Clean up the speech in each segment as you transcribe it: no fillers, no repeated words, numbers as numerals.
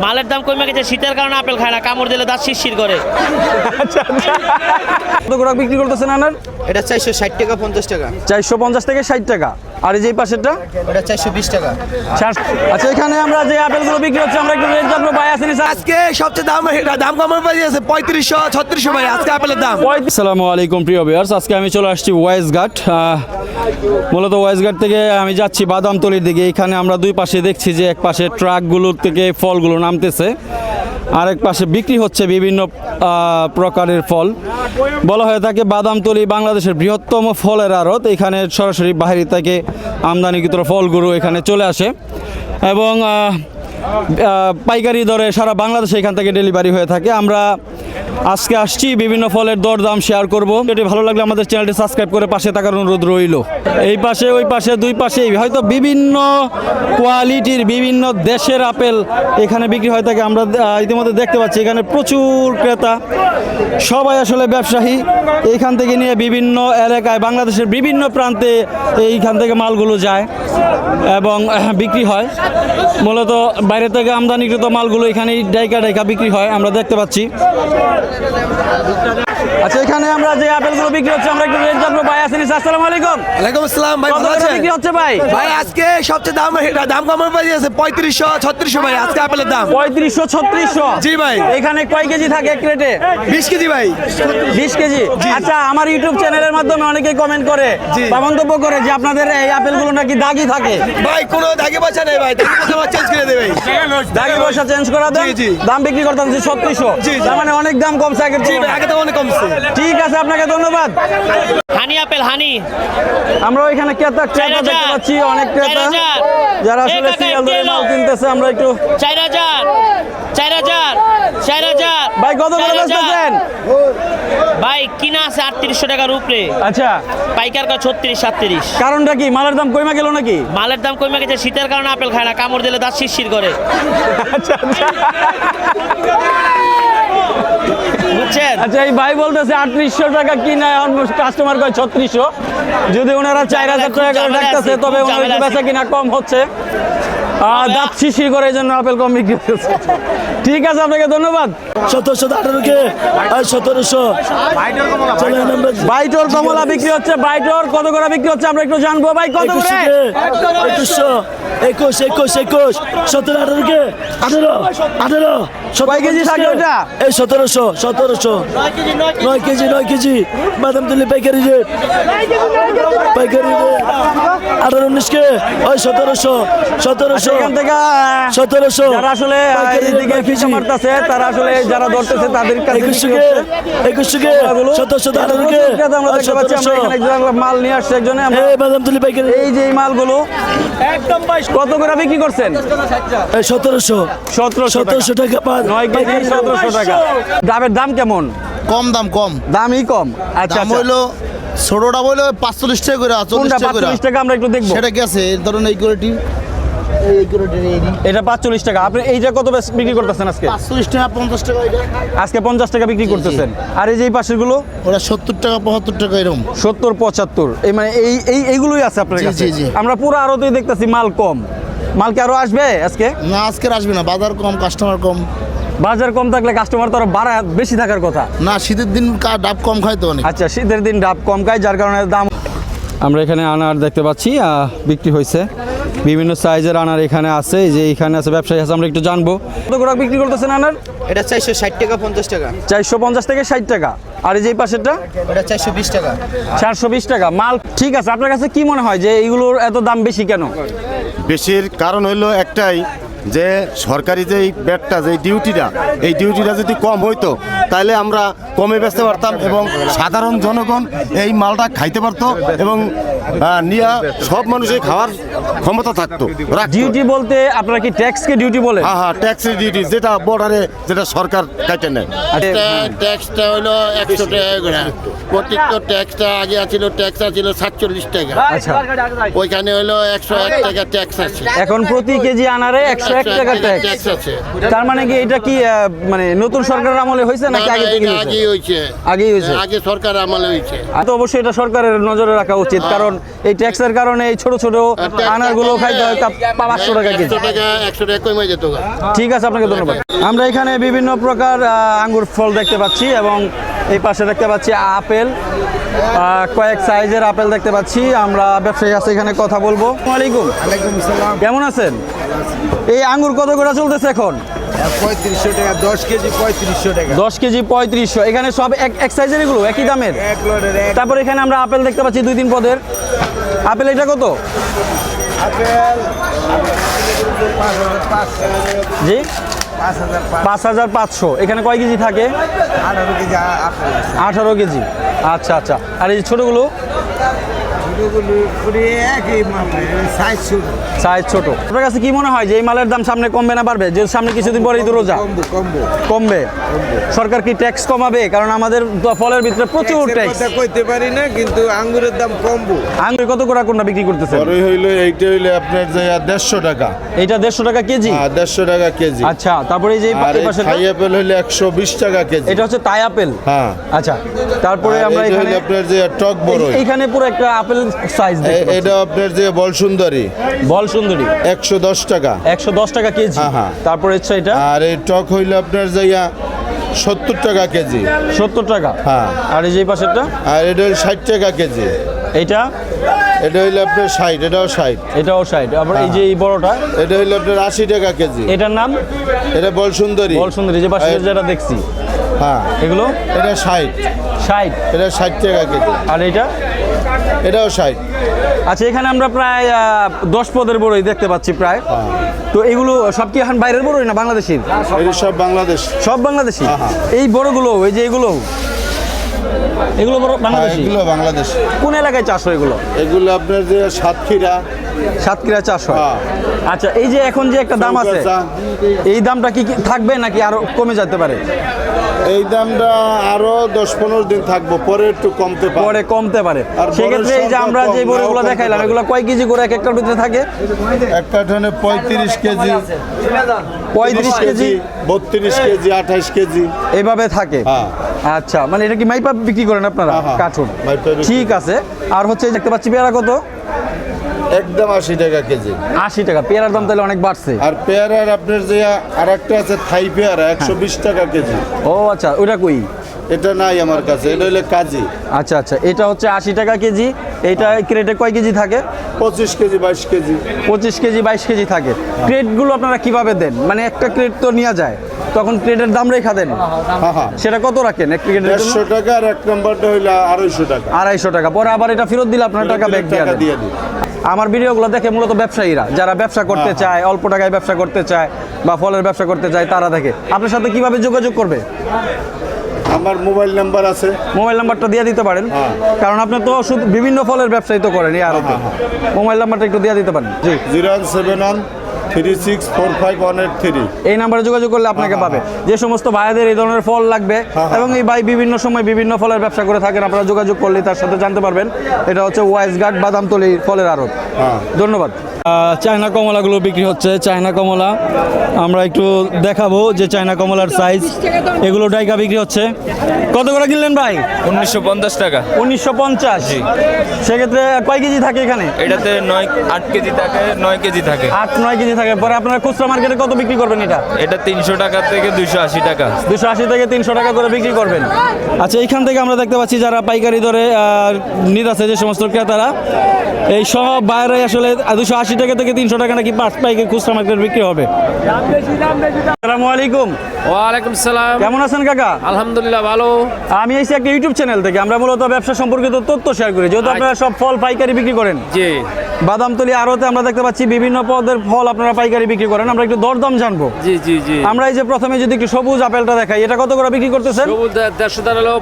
মালের দাম কমে গেছে, শীতের কারণে আপেল খায় না, কামড় দিলে দাঁত শিরশির করে। আচ্ছা আচ্ছা, কত করে বিক্রি করতেছেন আনার? এটা 460 টাকা 50 টাকা। 450 থেকে 60 টাকা। আর এই যে পাশেরটা এটা 420 টাকা। আচ্ছা, এখানে আমরা যে আপেলগুলো বিক্রি হচ্ছে আমরা একটু রেট জানবো ভাই। আসেনি স্যার, আজকে সবচেয়ে দাম কম হয়ে গেছে 3500 3600 ভাই আজকে আপেলের দাম। আসসালামু আলাইকুম প্রিয় ভিউয়ার্স, আজকে আমি চলে আসছি ওয়াইজঘাট। মূলত ওয়াইজঘাট থেকে আমি যাচ্ছি বাদামতলির দিকে। এখানে আমরা দুই পাশে দেখছি যে এক পাশে ট্রাকগুলোর থেকে ফলগুলো নামতেছে, আরেক পাশে বিক্রি হচ্ছে বিভিন্ন প্রকারের ফল। বলা হয়ে থাকে বাদামতলি বাংলাদেশের বৃহত্তম ফলের আড়ত। এখানে সরাসরি বাইরে থেকে আমদানিকৃত ফলগুলো এখানে চলে আসে এবং পাইকারি দরে সারা বাংলাদেশে এখান থেকে ডেলিভারি হয়ে থাকে। আমরা আজকে আসছি বিভিন্ন ফলের দরদাম শেয়ার করব। এটি ভালো লাগলে আমাদের চ্যানেলটি সাবস্ক্রাইব করে পাশে থাকার অনুরোধ রইল। এই পাশে ওই পাশে দুই পাশেই হয়তো বিভিন্ন কোয়ালিটির বিভিন্ন দেশের আপেল এখানে বিক্রি হয়ে থাকে। আমরা ইতিমধ্যে দেখতে পাচ্ছি এখানে প্রচুর ক্রেতা, সবাই আসলে ব্যবসায়ী। এইখান থেকে নিয়ে বিভিন্ন এলাকায় বাংলাদেশের বিভিন্ন প্রান্তে এইখান থেকে মালগুলো যায় এবং বিক্রি হয়। মূলত বাইরে থেকে আমদানিকৃত মালগুলো এখানেই ডাইকা বিক্রি হয়, আমরা দেখতে পাচ্ছি। আচ্ছা, এখানে আমরা যে আপেলগুলো বিক্রি হচ্ছে আমরা একটু রেট জানবো ভাই। আসেনি স্যার, আসসালামু আলাইকুম। ওয়ালাইকুম আসসালাম ভাই, ভালো আছেন? বিক্রি হচ্ছে ভাই? ভাই আজকে সবচেয়ে দাম কম হয়ে গেছে 3500 3600 ভাই আজকে আপেলের দাম। 3500 3600। জি ভাই। এখানে কয় কেজি থাকে এক ক্রেটে? 20 কেজি ভাই। 20 কেজি। আচ্ছা, আমার ইউটিউব চ্যানেলের মাধ্যমে অনেকেই কমেন্ট করে বা মন্তব্য করে যে আপনাদের এই আপেলগুলো নাকি দাগি থাকে। ভাই কোনো দাগি পয়সা নেই ভাই, দাগি পয়সা চেঞ্জ করে দেবে। দাগি পয়সা চেঞ্জ করা দেন। জি, জি। দাম বিক্রি করতেন 3600। জি, জি। তার মানে অনেক দাম কমছে আগের জি ভাই, তুলনায়। আগে তো অনেক কমছে। ঠিক আছে, আপনাকে ধন্যবাদ। হানি আপেল হানি। আমরা ওইখানে ক্রেতা দেখতে পাচ্ছি, অনেক ক্রেতা যারা আসলে সিরিয়াল ধরে মাল কিনতেছে। আমরা একটু 4000 4000 4000 ভাই কত করে বেচতেছেন? ভাই কিনা আছে 3800 টাকার উপরে, আচ্ছা, পাইকার কা 36 37। কারণটা কি? মালের দাম কমে গেল নাকি? মালের দাম কমে গেছে, শীতের কারণে আপেল খায় না, কামড় দিলে দাঁত শিরশির করে। আচ্ছা আচ্ছা বুঝছেন? আচ্ছা, এই ভাই বলতেছে 3800 টাকা কিনা, কাস্টমার কয় 3600। যদি ওনারা 4000 টাকা করে রাখতেছে তবে ওনার বেচা কিনা কম হচ্ছে। দাঁত শিশির করে এই জন্য আপেল কম বিক্রি হচ্ছে। ঠিক আছে, আপনাকে ধন্যবাদ। 1718 কে আর 1700 বাইটর কমলা বিক্রি হচ্ছে। বাইটর কত করে বিক্রি হচ্ছে আমরা একটু জানবো। ভাই কত করে? 2100 21 21 21 17 18 কে 18 18 কয় কেজি থাকে ওটা? এই 1700 9 কেজি বাদামতলি পাইকারি রেট 18 19 কে ওই 1700 এখান থেকে 1700 যারা আসলে এইদিকে ফিশে মারতেছে, তারা আসলে যারা ধরতেছে তাদের কাছে 21 কে 1700 18 কে আমরা দেখতে পাচ্ছি। আমরা এখানে একজন মাল নিয়ে আসছে একজনে। এই বাদামতলি পাইকারি এই যে এই মালগুলো একদম কত করে বিক্রি করছেন? 1700 টাকা পার 9 কেজি 1700 টাকা। ডাবের দাম কেমন? কম দাম কম দামই কম। আচ্ছা দাম হইলো ছোটটা বইলো 45 টাকা করে 40 টাকা করে 45 টাকা আমরা একটু দেখবো। সেটা গেছে এই ধরুন এই কোয়ালিটি এটা 45 টাকা। আপনি এইটা কত বিক্রি করতেছেন আজকে? 45 টাকা 50 টাকা এটা আজকে 50 টাকা বিক্রি করতেছেন। আর এই যে এই পাশের গুলো ওরা 70 টাকা 75 টাকা এরকম 70 75। এই মানে এইগুলোই আছে আপনার জি, কাছে? জি, জি। আমরা পুরো আরতেই দেখতেছি মাল কম। মাল কি আরো আসবে আজকে? না আজকে আসবে না, বাজার কম কাস্টমার কম। বাজার কম থাকলে কাস্টমার তো আরো বেশি থাকার কথা। না শীতের দিন ডাব কম খায় তো অনেক। আচ্ছা, শীতের দিন ডাব কম খায় যার কারণে দাম। আমরা এখানে আনার দেখতে পাচ্ছি বিক্রি হয়েছে, বিভিন্ন সাইজের আনার এখানে আছে। এই যে এখানে আছে ব্যবসায়ী আছে, আমরা একটু জানবো কত করে বিক্রি করতেছেন আনার? এটা 460 টাকা 50 টাকা। 450 থেকে 60 টাকা। আর এই যে এই পাশেরটা এটা 420 টাকা। 420 টাকা। মাল ঠিক আছে। আপনার কাছে কি মনে হয় যে এইগুলোর এত দাম বেশি কেন? বেশির কারণ হইলো একটাই, যে সরকারি যে ব্যাটটা যে ডিউটিটা যদি কম হইতো তাহলে আমরা কমে বেচতে পারতাম এবং সাধারণ জনগণ এই মালটা খাইতে পারতো এবং নিয়ে সব মানুষের খাওয়ার ক্ষমতা থাকতো। ডিউটি বলতে আপনারা কি ট্যাক্সকে ডিউটি বলেন? হ্যাঁ, ট্যাক্সের ডিউটি যেটা বর্ডারে যেটা সরকার কাটে নেয়। ট্যাক্সটা হলো 100 টাকা করে। প্রত্যেকটা ট্যাক্সটা আগে ছিল 47 টাকা। আচ্ছা, ওইখানে হলো 101 টাকা ট্যাক্স আছে। এখন প্রতি কেজি আনারে 101 টাকা ট্যাক্স। ট্যাক্স আছে। তার মানে কি এটা কি মানে নতুন সরকারের আমলে হয়েছে না, নাকি না, আগে থেকে এটা হয়েছে? আগেই হয়েছে। আগেই হয়েছে। আগে সরকার আমলে হয়েছে। আর তো অবশ্যই এটা সরকারের নজরে রাখা উচিত, কারণ এই ট্যাক্সের কারণে এই ছোট ছোট আনারগুলো খাইতে হয় 500 টাকা কেজি। 100 টাকা কমে যেত। ঠিক আছে, আপনাকে ধন্যবাদ। আমরা এখানে বিভিন্ন প্রকার আঙ্গুর ফল দেখতে পাচ্ছি এবং এই পাশে দেখতে পাচ্ছি আপেল, কয়েক সাইজের আপেল দেখতে পাচ্ছি। আমরা ব্যবসায়ী আছে এখানে, কথা বলবো। ওয়ালাইকুম আসসালাম, কেমন আছেন? এই আঙ্গুর কত করে চলতেছে এখন? 3500 টাকা 10 কেজি 3500 টাকা 10 কেজি 3500। এখানে সব এক সাইজের, এগুলো একই দামের। এক লটের এক তারপর এখানে আমরা আপেল দেখতে পাচ্ছি 2-3 পদের আপেল। এটা কত? আপেল 5500 জি 5500 5500। এখানে কয় কেজি থাকে? 18 কেজি আপেল আছে 18 কেজি। আচ্ছা আচ্ছা। আর এই ছোটগুলো? ছোটগুলো পুরি একই সাইজ ছোট সাইজ ছোট। আপনার কাছে কি মনে হয় যে এই মালের দাম সামনে কমবে না বাড়বে? যে সামনে কিছুদিন পরেই তো রোজা, কমবো কমবে। সরকার কি ট্যাক্স কমাবে? কারণ আমাদের ফলের ভিতরে প্রচুর ট্যাক্স। কথা কইতে পারি না, কিন্তু আঙ্গুরের দাম কমবো। আঙ্গুর কত করে কোনটা বিক্রি করতেছে? পরে হইলো এইটা হইলে আপনার যে 150 টাকা। এটা 150 টাকা কেজি। 150 টাকা কেজি। আচ্ছা, তারপরে এই যে আর এই পাশে থাই আপেল হইলে 120 টাকা কেজি। এটা হচ্ছে তাই আপেল। হ্যাঁ। আচ্ছা, তারপরে আমরা এটা এখানে হইলে আপনার যে টক বড়ই। এখানে পুরো একটা আপেল সাইজ দেখতে পাচ্ছি। এটা আপনার যে বল সুন্দরী বল সুন্দরী 110 টাকা। 110 টাকা কেজি। হ্যাঁ, হ্যাঁ। তারপরে হচ্ছে এটা আর এই টক হইলে আপনার যে 70 টাকা কেজি। 70 টাকা। হ্যাঁ। আর এই যে এই পাশেরটা? আর এটা হইলে 60 টাকা কেজি। এটা এটা হইলে আপনার 60, এটাও 60। এটাও 60। আবার এই যে এই বড়টা? এটা হইলে আপনার 80 টাকা কেজি। এটার নাম? এটা বল সুন্দরী। বল সুন্দরী, যে পাশে যেটা দেখছি। হ্যাঁ, এগুলো এটা 60। 60। এটা 60 টাকা কেজি। আর এটা? এটাও 60। আচ্ছা, এখানে আমরা প্রায় 10 পদের বড়ই দেখতে পাচ্ছি প্রায়। তো এগুলো সব কি এখন বাইরের বড়ই না বাংলাদেশের? এটা সব বাংলাদেশ। সব বাংলাদেশি। হ্যাঁ, হ্যাঁ। এই বড়গুলো, এই যে এগুলো বড় বাংলাদেশি? এগুলো বাংলাদেশ। কোন এলাকায় চাষ হয় এগুলো? এগুলো আপনার যে সাতক্ষীরা। সাতক্ষীরা চাষ হয়। হ্যাঁ। আচ্ছা, এই যে এখন যে একটা দাম আছে, চৌগাছা। এই দামটা কি থাকবে নাকি আরো কমে যেতে পারে? এই দামটা আরো 10-15 দিন থাকবো, পরে একটু কমতে পারে। পরে কমতে পারে। আর সেক্ষেত্রে এই যে বড় আমরা যে কম, বড়গুলো নাও দেখাইলাম, কমতে এগুলো কয় কেজি করে এক একটার ভিতরে থাকে? একটা ধানে 35 কেজি, 35 কেজি, 32 কেজি, 28 কেজি এইভাবে থাকে। হ্যাঁ। আচ্ছা, মানে এটা কি মাইপা বিক্রি করেন আপনারা? হ্যাঁ, হ্যাঁ। কার্টুন। মাইপা বিক্রি। ঠিক আছে। আর হচ্ছে দেখতে পাচ্ছি পেয়ারা কত? একদম 80 টাকা কেজি। 80 টাকা। পেয়ারার দাম তাহলে অনেক বাড়ছে। আর পেয়ারার আপনার যে আরেকটা আছে থাই পেয়ারা 120 টাকা কেজি। ও আচ্ছা, ওটা কই? এটা নাই আমার কাছে, এটা হইলে কাজি। আচ্ছা আচ্ছা, এটা হচ্ছে 80 টাকা কেজি। এইটা ক্রেটে কয় কেজি থাকে? 25 কেজি, 22 কেজি। 25 কেজি 22 কেজি থাকে। ক্রেটগুলো আপনারা কিভাবে দেন? মানে একটা ক্রেট তো নিয়ে যায়, তখন ক্রেটের দাম রেখা দেন, হ্যাঁ, হ্যাঁ। সেটা কত রাখেন এক ক্রেটের জন্য? 150 টাকা। আর এক নম্বরটা হইলে 250 টাকা। 250 টাকা। পরে আবার এটা ফেরত দিলে আপনার টাকা ব্যাক টাকা দিয়ে দিয়ে দেন। দিই। আমার ভিডিওগুলো দেখে মূলত ব্যবসায়ীরা, যারা ব্যবসা করতে চায়, অল্প টাকায় ব্যবসা করতে চায় বা ফলের ব্যবসা করতে চায়, তারা দেখে। আপনার সাথে কিভাবে যোগাযোগ করবে? আমার মোবাইল নাম্বার আছে। মোবাইল নাম্বারটা দিয়ে দিতে পারেন, হ্যাঁ। কারণ আপনি তো শুধু বিভিন্ন ফলের ব্যবসায়ী তো করেন এই আড়তে। মোবাইল নাম্বারটা একটু দিয়ে দিতে পারেন। জি, 07136451883। এই নাম্বারে যোগাযোগ করলে আপনাকে পাবে। যে সমস্ত ভাইদের এই ধরনের ফল লাগবে এবং এই ভাই বিভিন্ন সময় বিভিন্ন ফলের ব্যবসা করে থাকেন, আপনারা যোগাযোগ করলে তার সাথে জানতে পারবেন। এটা হচ্ছে ওয়াইজ গার্ড বাদামতলী ফলের আড়ত। ধন্যবাদ। চায়না কমলাগুলো বিক্রি হচ্ছে। চায়না কমলা আমরা একটু দেখাবো যে চায়না কমলার সাইজ। এগুলো ডাইকা বিক্রি হচ্ছে। কত করে কিনলেন ভাই? 1950 টাকা। 1950। সেক্ষেত্রে কয় কেজি থাকে এখানে? এটাতে 8 কেজি থাকে, 9 কেজি থাকে। 8-9 কেজি থাকে। পরে আপনারা খুচরা মার্কেটে কত বিক্রি করবেন এটা? এটা 300 টাকা থেকে 280 টাকা। 280 থেকে 300 টাকা করে বিক্রি করবেন। আচ্ছা, এইখান থেকে আমরা দেখতে পাচ্ছি যারা পাইকারি দরে নিতেছে, যে সমস্ত ক্রেতারা, এই সব বাইরে আসলে 280 টাকা থেকে 300 টাকা নাকি পাইকারি খুচরা মার্কেটে বিক্রি হবে। আসসালামু আলাইকুম। ওয়ালাইকুম সালাম। কেমন আছেন কাকা? আলহামদুলিল্লাহ ভালো। আমি এসেছি একটা ইউটিউব চ্যানেল থেকে। আমরা মূলত ব্যবসা সম্পর্কিত তথ্য শেয়ার করি, যেহেতু আপনারা সব ফল পাইকারি বিক্রি করেন। জি। বাদামতলী আড়তে আমরা দেখতে পাচ্ছি বিভিন্ন পদের ফল আপনারা পাইকারি বিক্রি করেন। আমরা একটু দরদাম জানবো। জি জি জি। আমরা এই যে প্রথমে যদি একটু সবুজ আপেলটা দেখাই, এটা কত করে বিক্রি করতেছেন? সবুজ 150 টাকা হলো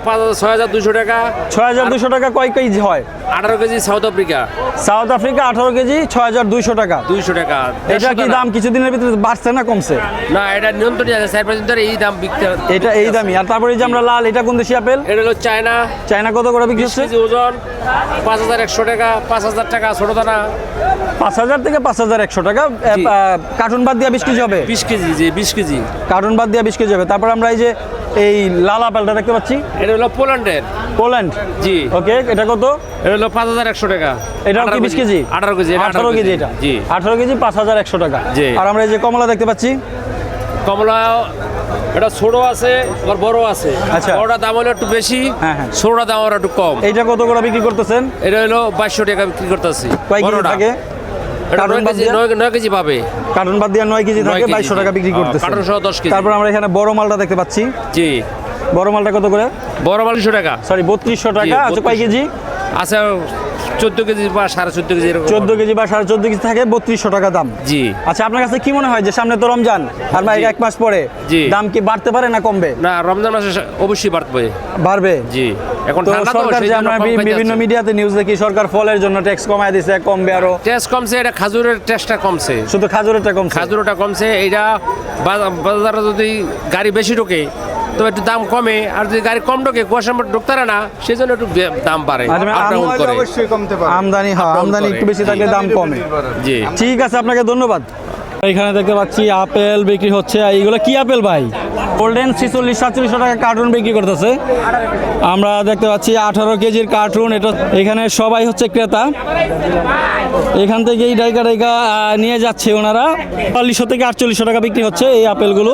6200 টাকা। 6200 টাকা। কয় কেজি হয়? 18 KG south Africa. South Africa 18 KG 6200 টাকা। 200 টাকা। এটা কি দাম কিছুদিনের ভিতরে বাড়ছে না কমছে? না, এটা নিয়ন্ত্রণই আছে, 4-5 দিন ধরে এই দাম বিকতে। এটা এই দামই। আর তারপরে এই যে আমরা লাল, এটা কোন দেশি আপেল? এটা হলো চায়না। চায়না কত করে বিক্রি 20 হচ্ছে? কেজি ওজন 5100 টাকা, 5000 টাকা ছোট দানা। 5000 থেকে 5100 টাকা। জি। কার্টুন বাদ দিয়ে 20 কেজি হবে? 20 কেজি, জি 20 কেজি। কার্টুন বাদ দিয়ে 20 কেজি হবে। তারপর আমরা এই যে এই লাল আপেলটা দেখতে পাচ্ছি, এটা হলো পোল্যান্ডের। পোল্যান্ড। জি। ওকে, এটা কত? এটা হলো 5100 টাকা। এটা কি 20 কেজি? 18 কেজি। 18 কেজি এটা। জি। 18 কেজি 5100 টাকা। জি। আর আমরা এই যে কমলা দেখতে পাচ্ছি, কমলা এটা ছোট আছে আবার বড় আছে। আচ্ছা। বড়টা দাম হলো একটু বেশি, হ্যাঁ, হ্যাঁ। ছোটটা দাম হলো একটু কম। এইটা কত করে বিক্রি করতেছেন? এটা হলো 2200 টাকা বিক্রি করতেছি। কয় কেজি থাকে? এটা কার্টুন 9 বাদ কেজি, দিয়ে? 9 কেজি পাবে। কার্টুন বাদ দিয়ে 9 কেজি 9 থাকে, কেজি, 2200 টাকা বিক্রি হ্যাঁ, করতেছে। কার্টুন সহ 10 কেজি। তারপর আমরা এখানে বড় মালটা দেখতে পাচ্ছি। জি। বড় মালটা কত করে? বড় মাল 200 টাকা। সরি, 3200 টাকা। জি, আচ্ছা, কয় 3200 কেজি? আছে 14 কেজি বা 14.5 কেজি এরকম। 14 কেজি বা 14.5 কেজি থাকে, 3200 টাকা দাম। জি। আচ্ছা, আপনার কাছে কি মনে হয় যে সামনে তো রমজান আর ভাই জি। 1 মাস পরে জি। দাম কি বাড়তে পারে না কমবে? না, রমজান মাসে অবশ্যই বাড়বে। বাড়বে। জি। এখন তো ঠান্ডা তো, সরকার সেই যে জন্য আমরা কম খাইতে বিভিন্ন আছে। মিডিয়াতে নিউজ দেখি, সরকার ফলের জন্য ট্যাক্স কমায় দিছে, কমবে আরো। টেস্ট কমছে, এটা খাজুরের টেস্টটা কমছে। শুধু খাজুরেরটা কমছে। খাজুরটা কমছে। এইটা বাজারে যদি গাড়ি বেশি ঢোকে তো একটু দাম কমে, আর যদি গাড়ি কম ঢোকে, কুয়াশার মধ্যে ঢুকতে পারে না, সেই জন্য একটু দাম বাড়ে, আচ্ছা, আপ ডাউন করে। অবশ্যই কমতে পারে। আমদানি, হ্যাঁ, আমদানি করে। একটু বেশি থাকলে দাম কমে। জি। ঠিক আছে, আপনাকে ধন্যবাদ। এখানে দেখতে পাচ্ছি আপেল বিক্রি হচ্ছে। এইগুলো কি আপেল ভাই? গোল্ডেন 46-47 টাকা কার্টুন বিক্রি করতেছে। আমরা দেখতে পাচ্ছি 18 কেজির কার্টুন। এটা এখানে সবাই হচ্ছে ক্রেতা। এখান থেকে এই ডাইকা নিয়ে যাচ্ছে ওনারা। 4500 থেকে 4800 টাকা বিক্রি হচ্ছে এই আপেলগুলো।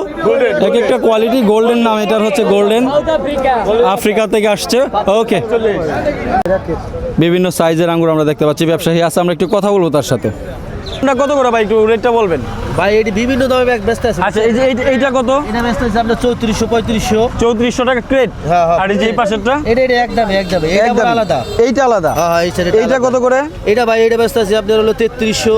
এক একটা কোয়ালিটি গোল্ডেন নাম, এটার হচ্ছে গোল্ডেন, আফ্রিকা থেকে আসছে। ওকে, বিভিন্ন সাইজের আঙ্গুর আমরা দেখতে পাচ্ছি। ব্যবসায়ী আছে, আমরা একটু কথা বলবো তার সাথে। এটা কত করে ভাই, একটু রেটটা বলবেন? ভাই এটি বিভিন্ন দামে ব্যাগ ব্যস্ত আছে। আচ্ছা, এই যে এইটা কত? এটা ব্যস্ত আছে আপনার 3400-3500। 3400 টাকা ক্রেট। হ্যাঁ, হ্যাঁ। আর এই যে এই পাশেরটা? এটা একদম এটা একদম আবার আলাদা। এইটা আলাদা। হ্যাঁ, এইটা কত করে? এটা ভাই এটা ব্যস্ত আছে আপনার হলো 3300।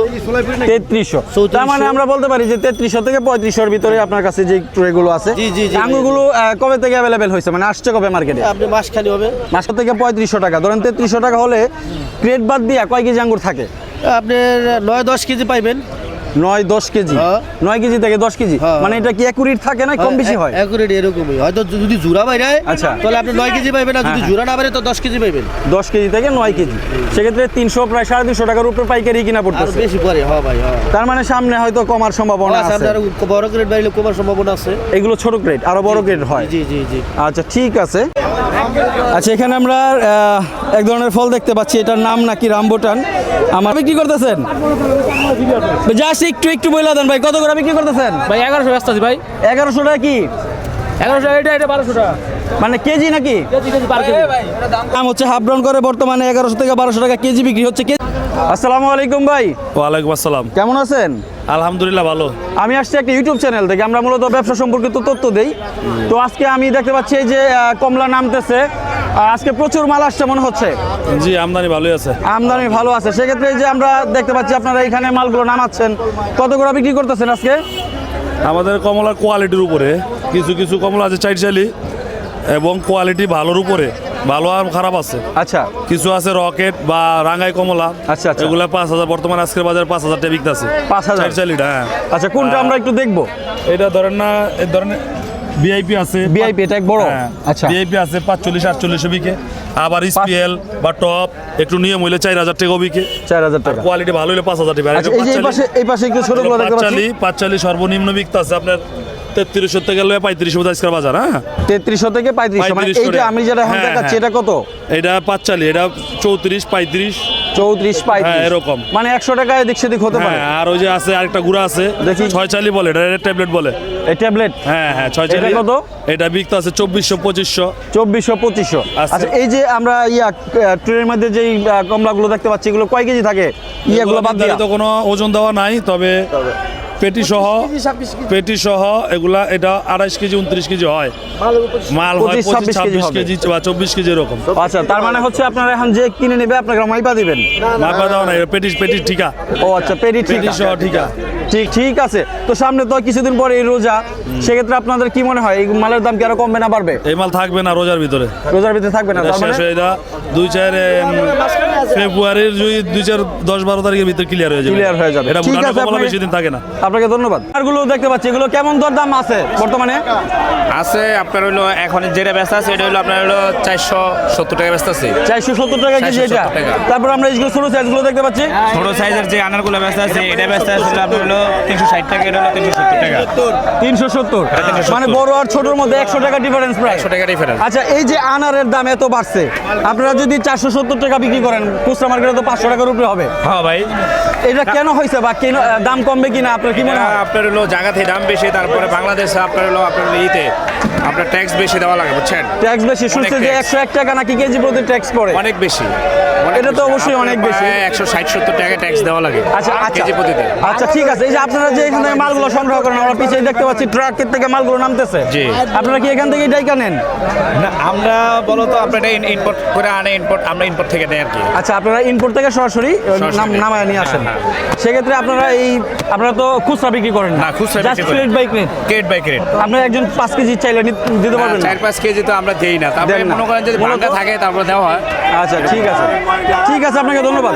3300। তার মানে আমরা বলতে পারি যে 3300 থেকে 3500 ভিতরে আপনার কাছে যে ট্রেগুলো আছে। জি, জি, জি। আঙ্গুরগুলো কবে থেকে অ্যাভেলেবেল হয়েছে, মানে আসছে কবে মার্কেটে? আপনি মাসখানি হবে। মাস থেকে 3500 টাকা। ধরেন 3300 টাকা হলে ক্রেট বাদ দিয়ে কয় কেজি আঙ্গুর থাকে? আপনার 9-10 কেজি পাইবেন। 9-10 কেজি। হ্যাঁ। 9 কেজি থেকে 10 কেজি। হ্যাঁ। মানে এটা কি অ্যাকুরেট থাকে না কম বেশি হয়? অ্যাকুরেট এরকমই। হয়তো যদি জোড়া বাইরে, আচ্ছা। তাহলে আপনি 9 কেজি পাইবেন, আর যদি হ্যাঁ, জোড়া না বাইরে তো 10 কেজি পাইবেন। 10 কেজি থেকে 9 কেজি। সেক্ষেত্রে 300 প্রায় 350 টাকার উপরে পাইকারি কিনা আর পড়তেছে। বেশি পরে, হ্যাঁ ভাই, হ্যাঁ। তার মানে সামনে হয়তো কমার সম্ভাবনা আছে। আপনার বড় গ্রেড বাইরে কমার সম্ভাবনা আছে। এগুলো ছোট গ্রেড, আরো বড় গ্রেড হয়। জি, জি, জি। আচ্ছা, ঠিক আছে। আচ্ছা, এখানে আমরা এক ধরনের ফল দেখতে পাচ্ছি, এটার নাম নাকি রামবুটান। আমার বিক্রি করতেছেন? জাস্ট একটু বইলা দেন ভাই, কত করে বিক্রি করতেছেন? ভাই 1100 ব্যস্ত আছে ভাই। 1100 টাকা কি? 1100 এটা 1200 টাকা। মানে কেজি নাকি? কেজি পার কেজি। দাম হচ্ছে হাফ ডাউন করে বর্তমানে 1100 থেকে 1200 টাকা কেজি বিক্রি হচ্ছে। আসসালামু আলাইকুম ভাই। ওয়ালাইকুম আসসালাম। কেমন আছেন? আলহামদুলিল্লাহ ভালো। আমি আসছি একটা ইউটিউব চ্যানেল থেকে, আমরা মূলত ব্যবসা সম্পর্কিত তথ্য দেই। তো আজকে আমি দেখতে পাচ্ছি এই যে কমলা নামতেছে, আজকে প্রচুর মাল আসছে মনে হচ্ছে। জি, আমদানি ভালোই আছে। আমদানি ভালো আছে। সেক্ষেত্রে এই যে আমরা দেখতে পাচ্ছি আপনারা এখানে মালগুলো নামাচ্ছেন, কত করে বিক্রি করতেছেন আজকে? আমাদের কমলার কোয়ালিটির উপরে কিছু কিছু কমলা আছে চাইচালি এবং কোয়ালিটি ভালোর উপরে, ভালো আর খারাপ আছে। আচ্ছা, কিছু আছে রকেট বা রাঙ্গাই কমলা। আচ্ছা, আচ্ছা। এগুলা 5000, বর্তমানে আজকের বাজারে 5000 টাকা বিকতেছে। 5000? চাইচালিটা, হ্যাঁ। আচ্ছা, কোনটা আমরা একটু দেখবো? এটা ধরেন না, এই ধরনের ভিআইপি আছে। ভিআইপি এটা এক বড়। হ্যাঁ, আচ্ছা, ভিআইপি আছে 45-48 বিকে। আবার স্পিএল বা টপ একটু নিয়ম হইলে 4000 টাকা বিকে। 4000 টাকা। কোয়ালিটি ভালো হলে 5000 টাকা। আর আচ্ছা, এটা এই পাশে একটু ছোটগুলো দেখতে পাচ্ছি। পাঁচচালি সর্বনিম্ন বিকতে আছে আপনার 3300 থেকে 3500 আজকের বাজার। হ্যাঁ, 3300 থেকে 3500। মানে 3500 এইটা আমি যেটা এখন হ্যাঁ, দেখাচ্ছি, হ্যাঁ। এটা কত? এটা পাঁচচালি, এটা 34-35। 34-35। হ্যাঁ, এরকম। মানে 100 টাকা এদিক সেদিক হতে পারে। হ্যাঁ, আর ওই যে আছে আরেকটা গুড়া আছে দেখি। 6 চালি বলে, এটা ট্যাবলেট বলে। এই ট্যাবলেট? হ্যাঁ, হ্যাঁ, 6 চালি। এটা কত? এটা বিকতে আছে 2400-2500। 2400-2500। আছে। আচ্ছা, এই যে আমরা ট্রেনের মধ্যে যেই কমলাগুলো দেখতে পাচ্ছি, এগুলো কয় কেজি থাকে? এগুলো বাদ দিয়ে তো কোনো ওজন দেওয়া নাই, তবে পেটি সহ এগুলা এটা 28 কেজি 29 কেজি হয়। মাল হয় 25-26 কেজি বা 24 কেজি এরকম। আচ্ছা, তার মানে হচ্ছে আপনারা এখন যে কিনে নেবে আপনারা মাইপা দিবেন? মাপা দাও না, পেটি ঠিকা। ও আচ্ছা, পেটি ঠিক পেটি সহ ঠিকা। ঠিক আছে। তো সামনে তো কিছুদিন পরে এই রোজা, সেক্ষেত্রে আপনাদের কি মনে হয় এই মালের দাম কি আরো কমবে না বাড়বে? এই মাল থাকবে না রোজার ভিতরে, রোজার ভিতরে থাকবে না, এটা তার মানে শেষ হয়ে যা 2-4 ফেব্রুয়ারির 10-12 তারিখের ভিতরে ক্লিয়ার হয়ে যাবে। ক্লিয়ার হয়ে যাবে। এটা ঠিক ভুটানের আছে, কমলা আপনাকে- বেশি দিন থাকে না। আপনাকে ধন্যবাদ। আরগুলো দেখতে পাচ্ছি, এগুলো কেমন দর দাম আছে বর্তমানে? আছে আপনার হলো এখন যেটা ব্যস্ত আছে এটা হলো আপনার হলো 470 টাকা ব্যস্ত আছে। 470 টাকা কেজি এটা। 470 টাকা। তারপর আমরা এইগুলো ছোট সাইজগুলো দেখতে পাচ্ছি, ছোট সাইজের যে আনারগুলো ব্যস্ত আছে এটা ব্যস্ত আছে হলো আপনার হলো 360 টাকা, এটা হলো 370 টাকা। 370, মানে বড় আর ছোটর মধ্যে 100 টাকা ডিফারেন্স প্রায়। 100 টাকা ডিফারেন্স। আচ্ছা, এই যে আনারের দাম এত বাড়ছে, আপনারা যদি 470 টাকা বিক্রি করেন, খুচরা মার্কেটে তো 500 টাকার উপরে হবে। হ্যাঁ ভাই, এটা কেন হয়েছে বা কেন দাম কমবে কিনা আপনার কি মনে হয়? আপনার হলো জায়গাতে দাম বেশি, তারপরে বাংলাদেশে আপনার হলো ইতে আপনার ট্যাক্স বেশি দেওয়া লাগে, বুঝছেন? ট্যাক্স বেশি শুনছে যে 101 টাকা নাকি কেজি প্রতি ট্যাক্স পড়ে। অনেক বেশি, এটা তো অবশ্যই অনেক বেশি। 160-70 টাকা ট্যাক্স দেওয়া লাগে আচ্ছা আচ্ছা কেজি প্রতিতে। আচ্ছা, ঠিক আছে। এই যে আপনারা যে এখান থেকে মালগুলো সংগ্রহ করেন, আমরা পিছিয়ে দেখতে পাচ্ছি ট্রাকের থেকে মালগুলো নামতেছে। জি। আপনারা কি এখান থেকে ডাইকা নেন? না, আমরা বলতো আপনার ইম্পোর্ট করে আনে, আমরা ইম্পোর্ট থেকে দেয় আর কি। আচ্ছা, আপনারা ইম্পোর্ট থেকে সরাসরি নামায় নিয়ে আসেন। সেক্ষেত্রে আপনারা তো খুচরা বিক্রি করেন না, খুচরা জাস্ট বিক্রি করি। Crate by crate. Crate by crate. আপনারা একজন 5 কেজি চাইলে দিতে পারবেন না? 4-5 কেজি তো আমরা দেই না, তারপরে দেন না। মনে করেন যদি ভাঙা থাকে তারপরে দেওয়া হয়। আচ্ছা, ঠিক আছে, আপনাকে ধন্যবাদ।